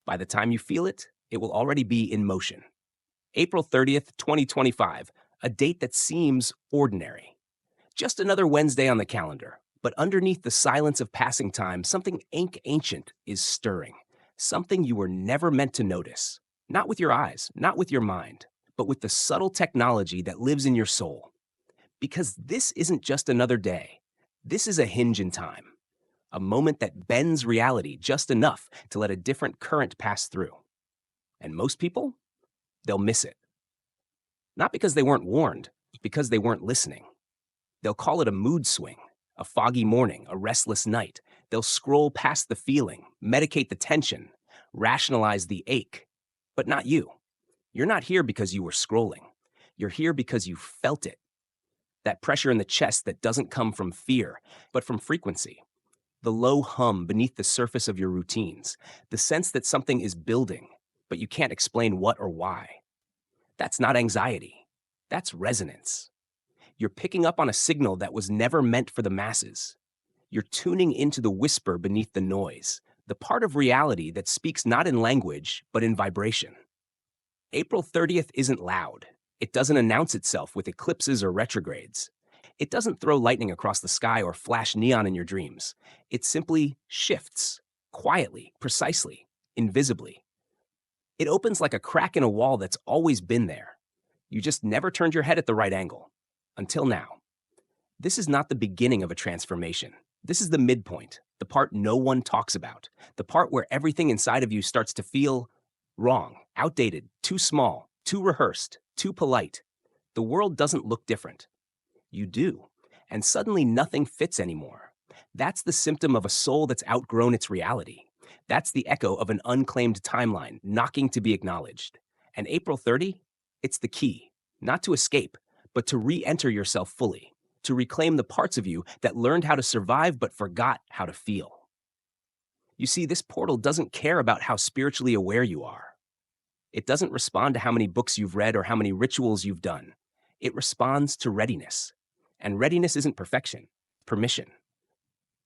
By the time you feel it, it will already be in motion. April 30th, 2025, a date that seems ordinary. Just another Wednesday on the calendar. But underneath the silence of passing time, something ancient is stirring. Something you were never meant to notice. Not with your eyes, not with your mind, but with the subtle technology that lives in your soul. Because this isn't just another day. This is a hinge in time. A moment that bends reality just enough to let a different current pass through. And most people, they'll miss it. Not because they weren't warned, because they weren't listening. They'll call it a mood swing, a foggy morning, a restless night. They'll scroll past the feeling, medicate the tension, rationalize the ache. But not you. You're not here because you were scrolling. You're here because you felt it. That pressure in the chest that doesn't come from fear, but from frequency. The low hum beneath the surface of your routines. The sense that something is building, but you can't explain what or why. That's not anxiety. That's resonance. You're picking up on a signal that was never meant for the masses. You're tuning into the whisper beneath the noise, the part of reality that speaks not in language, but in vibration. April 30th isn't loud. It doesn't announce itself with eclipses or retrogrades. It doesn't throw lightning across the sky or flash neon in your dreams. It simply shifts, quietly, precisely, invisibly. It opens like a crack in a wall that's always been there. You just never turned your head at the right angle. Until now. This is not the beginning of a transformation. This is the midpoint, the part no one talks about, the part where everything inside of you starts to feel wrong, outdated, too small, too rehearsed, too polite. The world doesn't look different. You do, and suddenly nothing fits anymore. That's the symptom of a soul that's outgrown its reality. That's the echo of an unclaimed timeline knocking to be acknowledged. And April 30, it's the key, not to escape, but to re-enter yourself fully, to reclaim the parts of you that learned how to survive but forgot how to feel. You see, this portal doesn't care about how spiritually aware you are. It doesn't respond to how many books you've read or how many rituals you've done. It responds to readiness. And readiness isn't perfection, permission.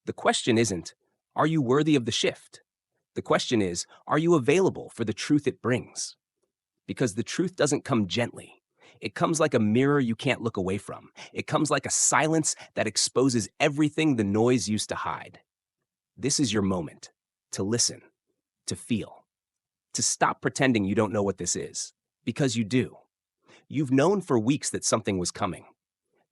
The question isn't, are you worthy of the shift? The question is, are you available for the truth it brings? Because the truth doesn't come gently. It comes like a mirror you can't look away from. It comes like a silence that exposes everything the noise used to hide. This is your moment to listen, to feel, to stop pretending you don't know what this is, because you do. You've known for weeks that something was coming.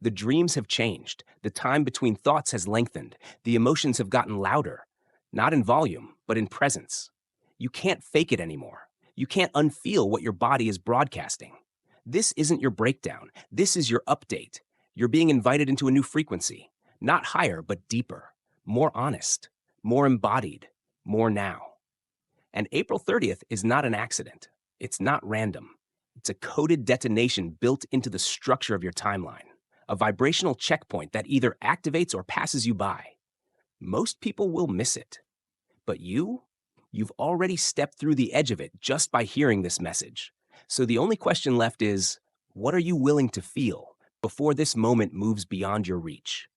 The dreams have changed. The time between thoughts has lengthened. The emotions have gotten louder, not in volume, but in presence. You can't fake it anymore. You can't unfeel what your body is broadcasting. This isn't your breakdown. This is your update. You're being invited into a new frequency, not higher, but deeper, more honest, more embodied, more now. And April 30th is not an accident. It's not random. It's a coded detonation built into the structure of your timeline, a vibrational checkpoint that either activates or passes you by. Most people will miss it. But you've already stepped through the edge of it just by hearing this message. So the only question left is, what are you willing to feel before this moment moves beyond your reach?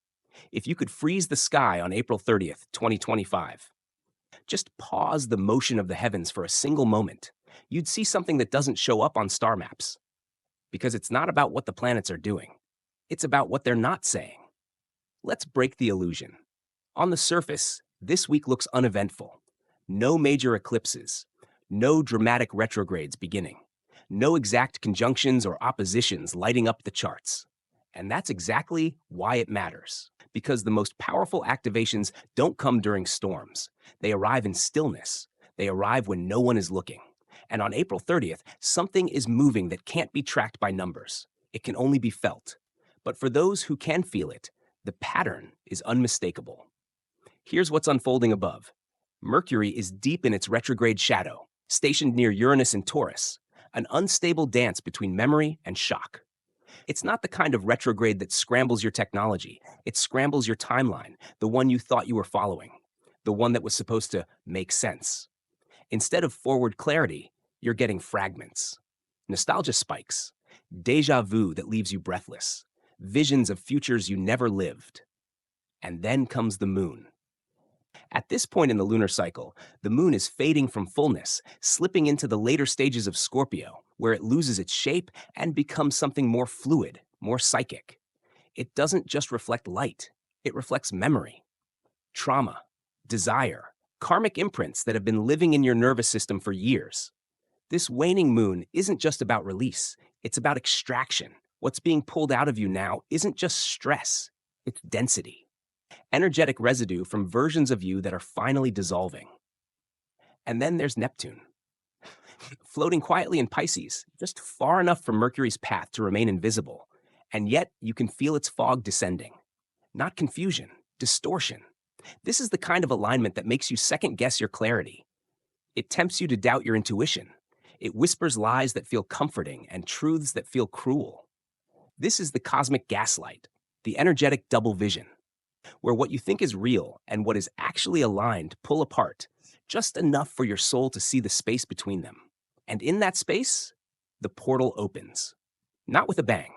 If you could freeze the sky on April 30th, 2025, just pause the motion of the heavens for a single moment, you'd see something that doesn't show up on star maps. Because it's not about what the planets are doing. It's about what they're not saying. Let's break the illusion. On the surface, this week looks uneventful. No major eclipses. No dramatic retrogrades beginning. No exact conjunctions or oppositions lighting up the charts. And that's exactly why it matters. Because the most powerful activations don't come during storms. They arrive in stillness. They arrive when no one is looking. And on April 30th, something is moving that can't be tracked by numbers. It can only be felt. But for those who can feel it, the pattern is unmistakable. Here's what's unfolding above. Mercury is deep in its retrograde shadow, stationed near Uranus and Taurus, an unstable dance between memory and shock. It's not the kind of retrograde that scrambles your technology. It scrambles your timeline, the one you thought you were following, the one that was supposed to make sense. Instead of forward clarity, you're getting fragments. Nostalgia spikes, déjà vu that leaves you breathless, visions of futures you never lived. And then comes the moon. At this point in the lunar cycle, the moon is fading from fullness, slipping into the later stages of Scorpio, where it loses its shape and becomes something more fluid, more psychic. It doesn't just reflect light, it reflects memory, trauma, desire, karmic imprints that have been living in your nervous system for years. This waning moon isn't just about release, it's about extraction. What's being pulled out of you now isn't just stress, it's density, energetic residue from versions of you that are finally dissolving. And then there's Neptune, floating quietly in Pisces, just far enough from Mercury's path to remain invisible. And yet you can feel its fog descending. Not confusion, distortion. This is the kind of alignment that makes you second guess your clarity. It tempts you to doubt your intuition. It whispers lies that feel comforting and truths that feel cruel. This is the cosmic gaslight, the energetic double vision, where what you think is real and what is actually aligned pull apart, just enough for your soul to see the space between them. And in that space, the portal opens. Not with a bang,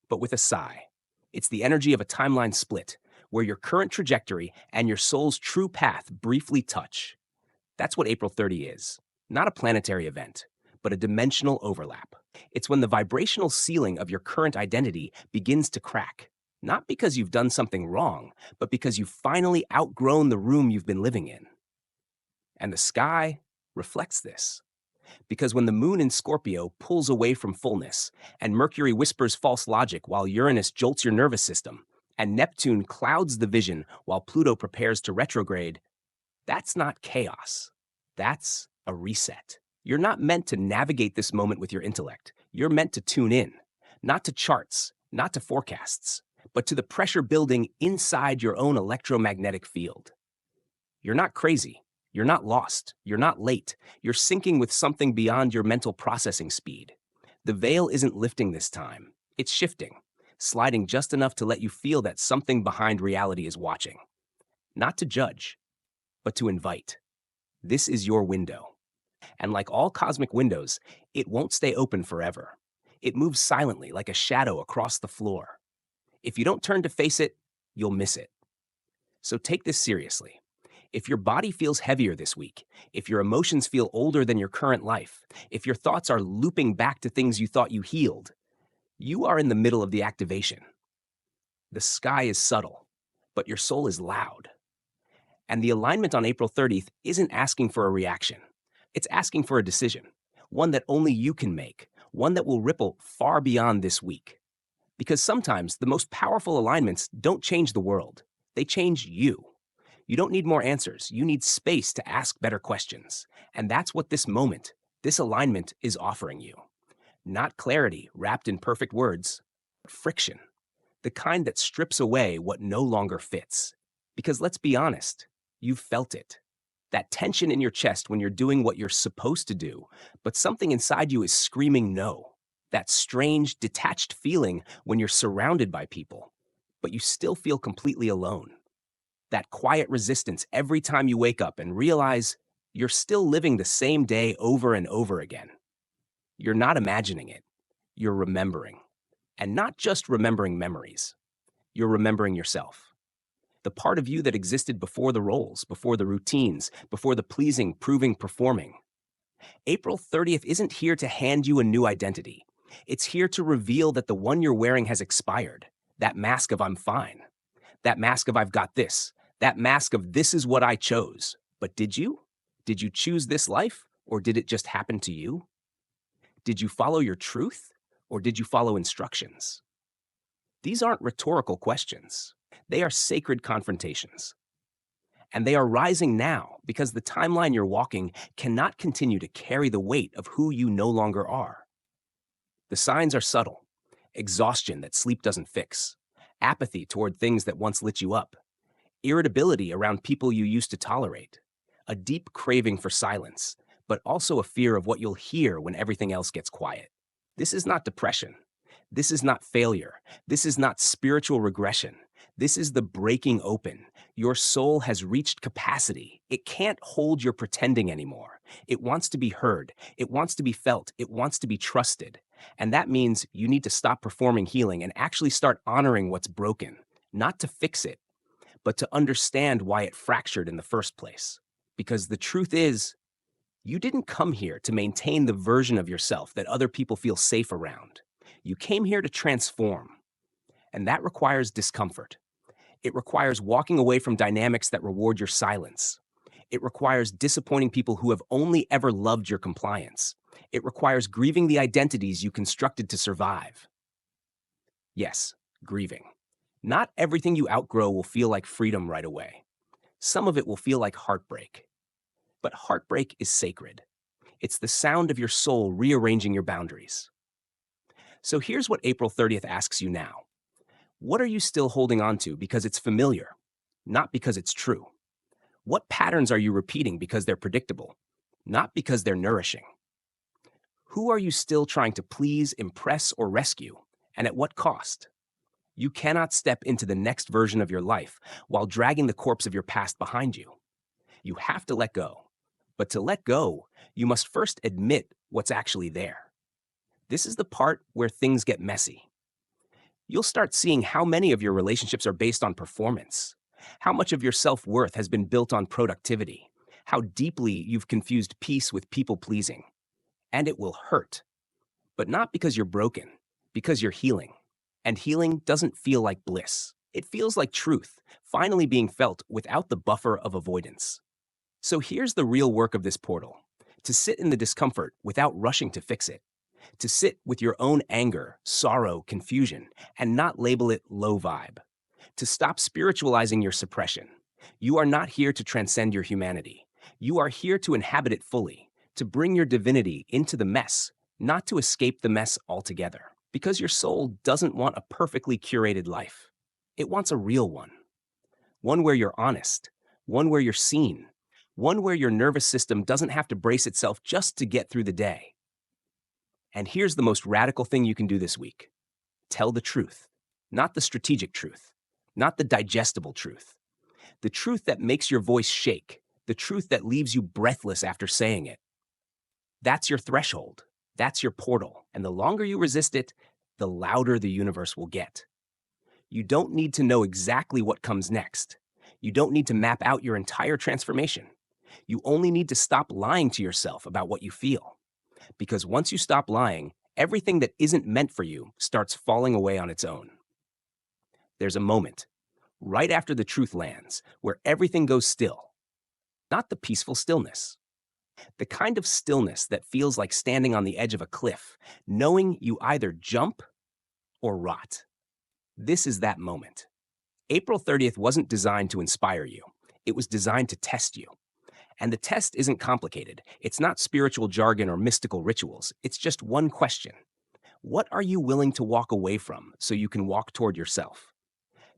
but with a sigh. It's the energy of a timeline split, where your current trajectory and your soul's true path briefly touch. That's what April 30 is. Not a planetary event, but a dimensional overlap. It's when the vibrational ceiling of your current identity begins to crack. Not because you've done something wrong, but because you've finally outgrown the room you've been living in. And the sky reflects this. Because when the moon in Scorpio pulls away from fullness, and Mercury whispers false logic while Uranus jolts your nervous system, and Neptune clouds the vision while Pluto prepares to retrograde, that's not chaos. That's a reset. You're not meant to navigate this moment with your intellect. You're meant to tune in, not to charts, not to forecasts, but to the pressure building inside your own electromagnetic field. You're not crazy. You're not lost. You're not late. You're syncing with something beyond your mental processing speed. The veil isn't lifting this time. It's shifting, sliding just enough to let you feel that something behind reality is watching. Not to judge, but to invite. This is your window. And like all cosmic windows, it won't stay open forever. It moves silently like a shadow across the floor. If you don't turn to face it, you'll miss it. So take this seriously. If your body feels heavier this week, if your emotions feel older than your current life, if your thoughts are looping back to things you thought you healed, you are in the middle of the activation. The sky is subtle, but your soul is loud. And the alignment on April 30th isn't asking for a reaction. It's asking for a decision, one that only you can make, one that will ripple far beyond this week. Because sometimes the most powerful alignments don't change the world. They change you. You don't need more answers. You need space to ask better questions. And that's what this moment, this alignment is offering you. Not clarity wrapped in perfect words, but friction. The kind that strips away what no longer fits. Because let's be honest, you've felt it. That tension in your chest when you're doing what you're supposed to do, but something inside you is screaming no. That strange, detached feeling when you're surrounded by people, but you still feel completely alone. That quiet resistance every time you wake up and realize you're still living the same day over and over again. You're not imagining it. You're remembering. And not just remembering memories. You're remembering yourself. The part of you that existed before the roles, before the routines, before the pleasing, proving, performing. April 30th isn't here to hand you a new identity. It's here to reveal that the one you're wearing has expired. That mask of I'm fine. That mask of I've got this. That mask of this is what I chose. But did you? Did you choose this life, or did it just happen to you? Did you follow your truth, or did you follow instructions? These aren't rhetorical questions. They are sacred confrontations. And they are rising now because the timeline you're walking cannot continue to carry the weight of who you no longer are. The signs are subtle. Exhaustion that sleep doesn't fix. Apathy toward things that once lit you up. Irritability around people you used to tolerate. A deep craving for silence, but also a fear of what you'll hear when everything else gets quiet. This is not depression. This is not failure. This is not spiritual regression. This is the breaking open. Your soul has reached capacity. It can't hold your pretending anymore. It wants to be heard. It wants to be felt. It wants to be trusted. And that means you need to stop performing healing and actually start honoring what's broken, not to fix it, but to understand why it fractured in the first place. Because the truth is, you didn't come here to maintain the version of yourself that other people feel safe around. You came here to transform, and that requires discomfort. It requires walking away from dynamics that reward your silence. It requires disappointing people who have only ever loved your compliance. It requires grieving the identities you constructed to survive. Yes, grieving. Not everything you outgrow will feel like freedom right away. Some of it will feel like heartbreak. But heartbreak is sacred. It's the sound of your soul rearranging your boundaries. So here's what April 30th asks you now. What are you still holding on to because it's familiar, not because it's true? What patterns are you repeating because they're predictable, not because they're nourishing? Who are you still trying to please, impress, or rescue, and at what cost? You cannot step into the next version of your life while dragging the corpse of your past behind you. You have to let go. But to let go, you must first admit what's actually there. This is the part where things get messy. You'll start seeing how many of your relationships are based on performance, how much of your self-worth has been built on productivity, how deeply you've confused peace with people-pleasing. And it will hurt. But not because you're broken, because you're healing. And healing doesn't feel like bliss. It feels like truth, finally being felt without the buffer of avoidance. So here's the real work of this portal: to sit in the discomfort without rushing to fix it, to sit with your own anger, sorrow, confusion, and not label it low vibe, to stop spiritualizing your suppression. You are not here to transcend your humanity. You are here to inhabit it fully, to bring your divinity into the mess, not to escape the mess altogether. Because your soul doesn't want a perfectly curated life. It wants a real one. One where you're honest, one where you're seen, one where your nervous system doesn't have to brace itself just to get through the day. And here's the most radical thing you can do this week. Tell the truth. Not the strategic truth. Not the digestible truth. The truth that makes your voice shake. The truth that leaves you breathless after saying it. That's your threshold. That's your portal. And the longer you resist it, the louder the universe will get. You don't need to know exactly what comes next. You don't need to map out your entire transformation. You only need to stop lying to yourself about what you feel. Because once you stop lying, everything that isn't meant for you starts falling away on its own. There's a moment, right after the truth lands, where everything goes still. Not the peaceful stillness. The kind of stillness that feels like standing on the edge of a cliff, knowing you either jump or rot. This is that moment. April 30th wasn't designed to inspire you. It was designed to test you. And the test isn't complicated. It's not spiritual jargon or mystical rituals. It's just one question. What are you willing to walk away from so you can walk toward yourself?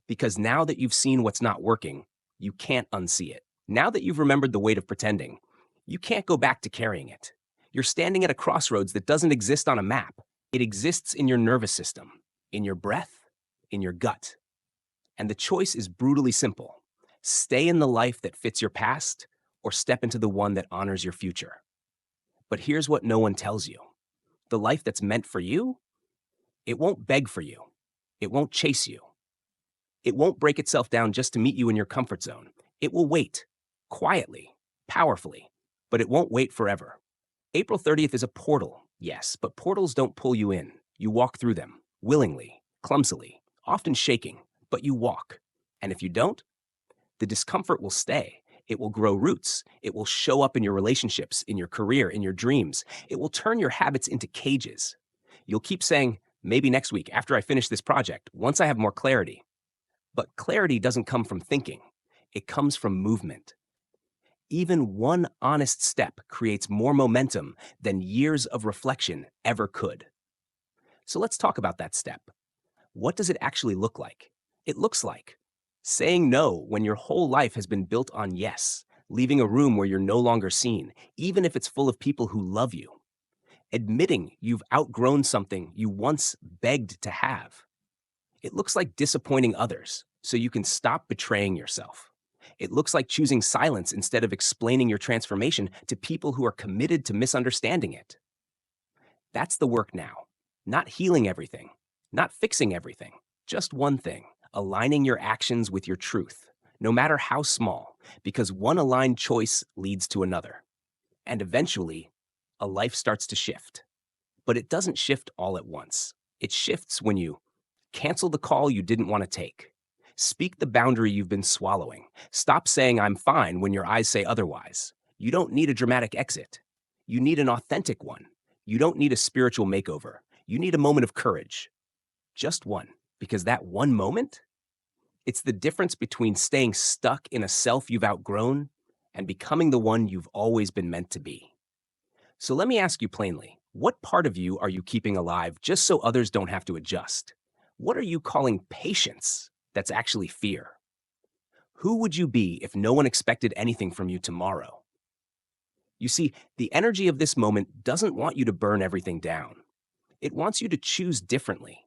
Because now that you've seen what's not working, you can't unsee it. Now that you've remembered the weight of pretending, you can't go back to carrying it. You're standing at a crossroads that doesn't exist on a map. It exists in your nervous system, in your breath, in your gut. And the choice is brutally simple. Stay in the life that fits your past, or step into the one that honors your future. But here's what no one tells you. The life that's meant for you, it won't beg for you. It won't chase you. It won't break itself down just to meet you in your comfort zone. It will wait, quietly, powerfully, but it won't wait forever. April 30th is a portal, yes, but portals don't pull you in. You walk through them, willingly, clumsily, often shaking, but you walk. And if you don't, the discomfort will stay. It will grow roots. It will show up in your relationships, in your career, in your dreams. It will turn your habits into cages. You'll keep saying, maybe next week, after I finish this project, once I have more clarity. But clarity doesn't come from thinking. It comes from movement. Even one honest step creates more momentum than years of reflection ever could. So let's talk about that step. What does it actually look like? It looks like saying no when your whole life has been built on yes, leaving a room where you're no longer seen, even if it's full of people who love you. Admitting you've outgrown something you once begged to have. It looks like disappointing others so you can stop betraying yourself. It looks like choosing silence instead of explaining your transformation to people who are committed to misunderstanding it. That's the work now. Not healing everything, not fixing everything, just one thing: aligning your actions with your truth. no matter how small, because one aligned choice leads to another. And eventually, a life starts to shift. But it doesn't shift all at once. It shifts when you cancel the call you didn't want to take. Speak the boundary you've been swallowing. Stop saying I'm fine when your eyes say otherwise. You don't need a dramatic exit. You need an authentic one. You don't need a spiritual makeover. You need a moment of courage. Just one. Because that one moment, it's the difference between staying stuck in a self you've outgrown and becoming the one you've always been meant to be. So let me ask you plainly, what part of you are you keeping alive just so others don't have to adjust? What are you calling patience that's actually fear? Who would you be if no one expected anything from you tomorrow? You see, the energy of this moment doesn't want you to burn everything down. It wants you to choose differently,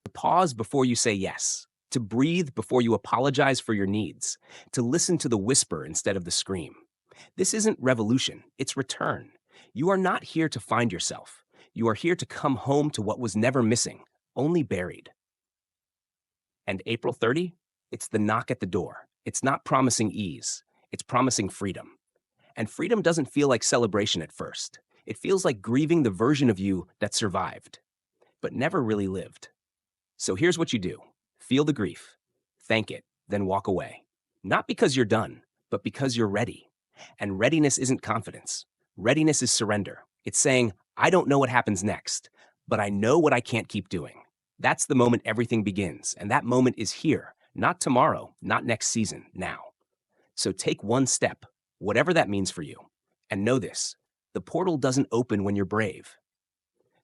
to pause before you say yes, to breathe before you apologize for your needs, to listen to the whisper instead of the scream. This isn't revolution, it's return. You are not here to find yourself. You are here to come home to what was never missing, only buried. And April 30, it's the knock at the door. It's not promising ease, it's promising freedom. And freedom doesn't feel like celebration at first. It feels like grieving the version of you that survived, but never really lived. So here's what you do. Feel the grief, thank it, then walk away. Not because you're done, but because you're ready. And readiness isn't confidence. Readiness is surrender. It's saying, I don't know what happens next, but I know what I can't keep doing. That's the moment everything begins, and that moment is here, not tomorrow, not next season, now. So take one step, whatever that means for you. And know this, the portal doesn't open when you're brave.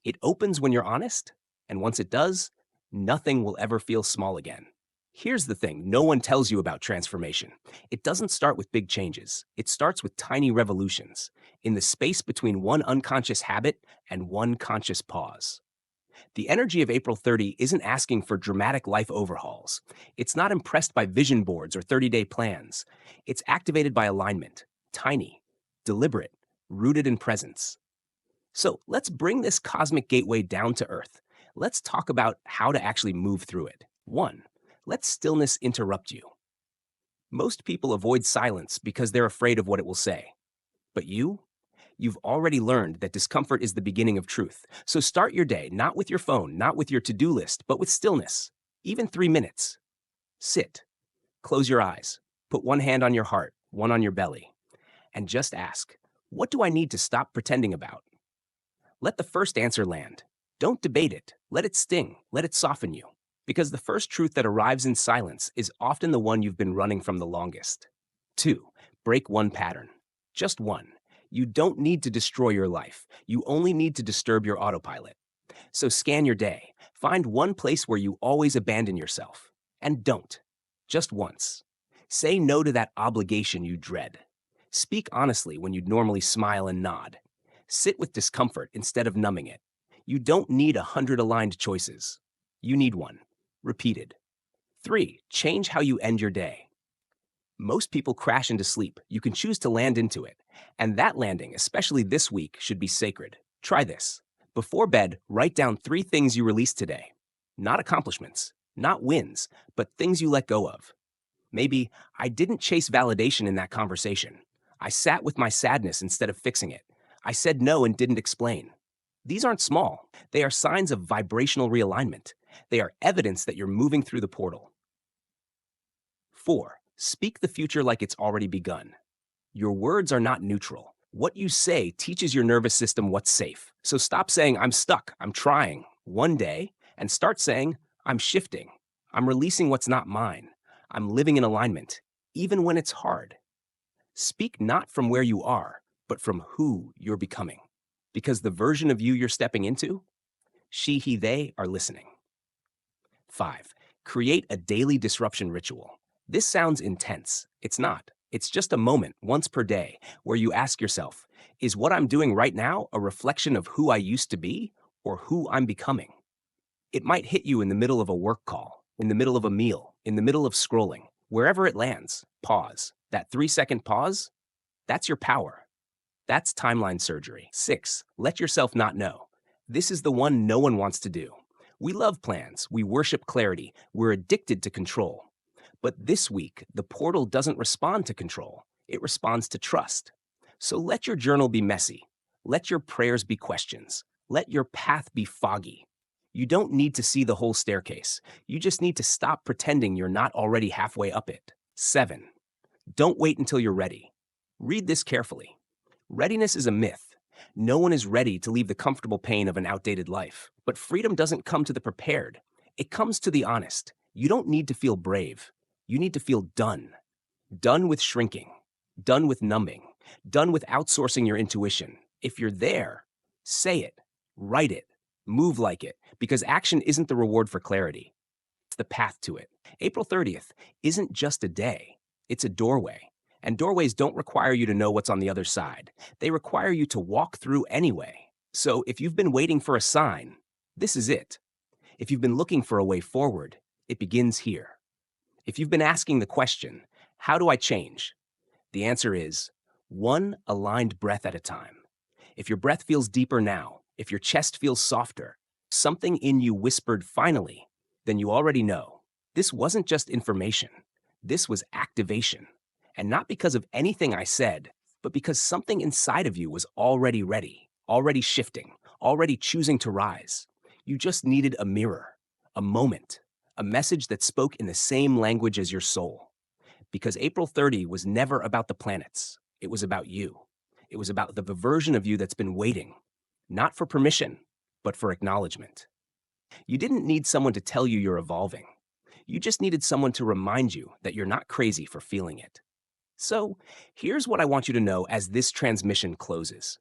It opens when you're honest, and once it does, nothing will ever feel small again. Here's the thing no one tells you about transformation. It doesn't start with big changes. It starts with tiny revolutions, in the space between one unconscious habit and one conscious pause. The energy of April 30 isn't asking for dramatic life overhauls. It's not impressed by vision boards or 30-day plans. It's activated by alignment, tiny, deliberate, rooted in presence. So let's bring this cosmic gateway down to earth. Let's talk about how to actually move through it. 1. Let stillness interrupt you. Most people avoid silence because they're afraid of what it will say. But you've already learned that discomfort is the beginning of truth. So start your day not with your phone, not with your to-do list, but with stillness. Even 3 minutes. Sit. Close your eyes. Put one hand on your heart, one on your belly. And just ask, what do I need to stop pretending about? Let the first answer land. Don't debate it. Let it sting. Let it soften you. Because the first truth that arrives in silence is often the one you've been running from the longest. 2. Break one pattern. Just one. You don't need to destroy your life. You only need to disturb your autopilot. So scan your day. Find one place where you always abandon yourself. And don't. Just once. Say no to that obligation you dread. Speak honestly when you'd normally smile and nod. Sit with discomfort instead of numbing it. You don't need 100 aligned choices. You need one. Repeated. 3. Change how you end your day. Most people crash into sleep. You can choose to land into it. And that landing, especially this week, should be sacred. Try this. Before bed, write down 3 things you released today. Not accomplishments, not wins, but things you let go of. Maybe, I didn't chase validation in that conversation. I sat with my sadness instead of fixing it. I said no and didn't explain. These aren't small. They are signs of vibrational realignment. They are evidence that you're moving through the portal. 4. Speak the future like it's already begun. Your words are not neutral. What you say teaches your nervous system what's safe. So stop saying, I'm stuck, I'm trying, one day, and start saying, I'm shifting. I'm releasing what's not mine. I'm living in alignment, even when it's hard. Speak not from where you are, but from who you're becoming. Because the version of you you're stepping into, she, he, they are listening. 5. Create a daily disruption ritual. This sounds intense. It's not. It's just a moment, once per day, where you ask yourself, is what I'm doing right now a reflection of who I used to be or who I'm becoming? It might hit you in the middle of a work call, in the middle of a meal, in the middle of scrolling. Wherever it lands, pause. That 3-second pause, that's your power. That's timeline surgery. 6. Let yourself not know. This is the one no one wants to do. We love plans. We worship clarity. We're addicted to control. But this week, the portal doesn't respond to control, it responds to trust. So let your journal be messy. Let your prayers be questions. Let your path be foggy. You don't need to see the whole staircase. You just need to stop pretending you're not already halfway up it. 7. Don't wait until you're ready. Read this carefully. Readiness is a myth. No one is ready to leave the comfortable pain of an outdated life. But freedom doesn't come to the prepared. It comes to the honest. You don't need to feel brave. You need to feel done. Done with shrinking. Done with numbing. Done with outsourcing your intuition. If you're there, say it, write it, move like it, because action isn't the reward for clarity. It's the path to it. April 30th isn't just a day, it's a doorway. And doorways don't require you to know what's on the other side. They require you to walk through anyway. So if you've been waiting for a sign, this is it. If you've been looking for a way forward, it begins here. If you've been asking the question, how do I change? The answer is one aligned breath at a time. If your breath feels deeper now, if your chest feels softer, something in you whispered finally, then you already know. This wasn't just information. This was activation. And not because of anything I said, but because something inside of you was already ready, already shifting, already choosing to rise. You just needed a mirror, a moment, a message that spoke in the same language as your soul. Because April 30 was never about the planets. It was about you. It was about the version of you that's been waiting, not for permission, but for acknowledgement. You didn't need someone to tell you you're evolving. You just needed someone to remind you that you're not crazy for feeling it. So here's what I want you to know as this transmission closes.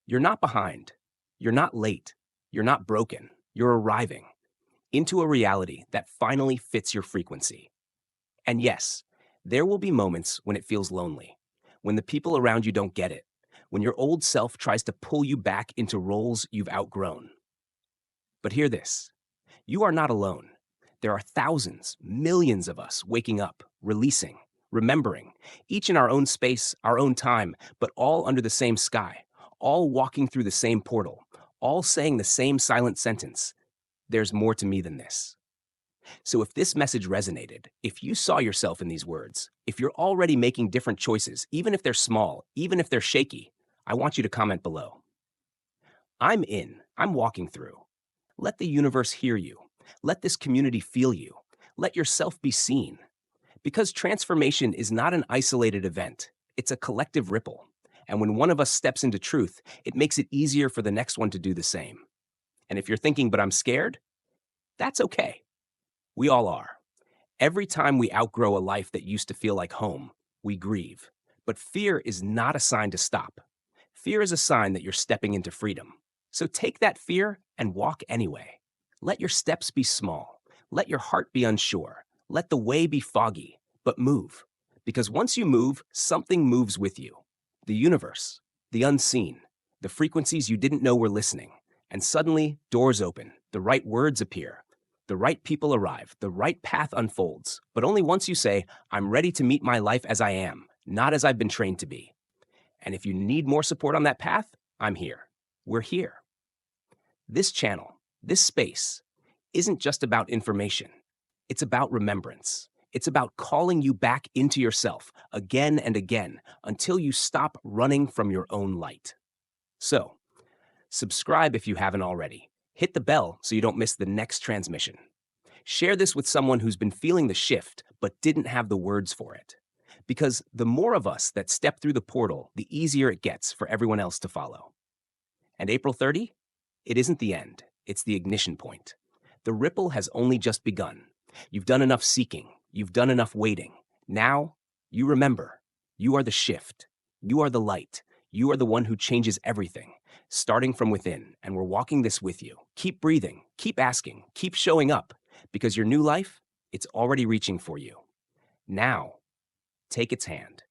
You're not behind. You're not late. You're not broken. You're arriving into a reality that finally fits your frequency. And yes, there will be moments when it feels lonely, when the people around you don't get it, when your old self tries to pull you back into roles you've outgrown. But hear this, you are not alone. There are thousands, millions of us waking up, releasing, remembering, each in our own space, our own time, but all under the same sky, all walking through the same portal, all saying the same silent sentence. There's more to me than this. So if this message resonated, if you saw yourself in these words, if you're already making different choices, even if they're small, even if they're shaky, I want you to comment below. I'm in. I'm walking through. Let the universe hear you. Let this community feel you. Let yourself be seen. Because transformation is not an isolated event. It's a collective ripple. And when one of us steps into truth, it makes it easier for the next one to do the same. And if you're thinking, but I'm scared, that's okay. We all are. Every time we outgrow a life that used to feel like home, we grieve. But fear is not a sign to stop. Fear is a sign that you're stepping into freedom. So take that fear and walk anyway. Let your steps be small. Let your heart be unsure. Let the way be foggy, but move. Because once you move, something moves with you. The universe, the unseen, the frequencies you didn't know were listening. And suddenly, doors open, the right words appear. The right people arrive, the right path unfolds, but only once you say, I'm ready to meet my life as I am, not as I've been trained to be. And if you need more support on that path, I'm here. We're here. This channel, this space, isn't just about information. It's about remembrance. It's about calling you back into yourself again and again until you stop running from your own light. So, subscribe if you haven't already. Hit the bell so you don't miss the next transmission. Share this with someone who's been feeling the shift but didn't have the words for it. Because the more of us that step through the portal, the easier it gets for everyone else to follow. And April 30? It isn't the end. It's the ignition point. The ripple has only just begun. You've done enough seeking. You've done enough waiting. Now, you remember. You are the shift. You are the light. You are the one who changes everything, starting from within, and we're walking this with you. Keep breathing, keep asking, keep showing up, because your new life, it's already reaching for you. Now, take its hand.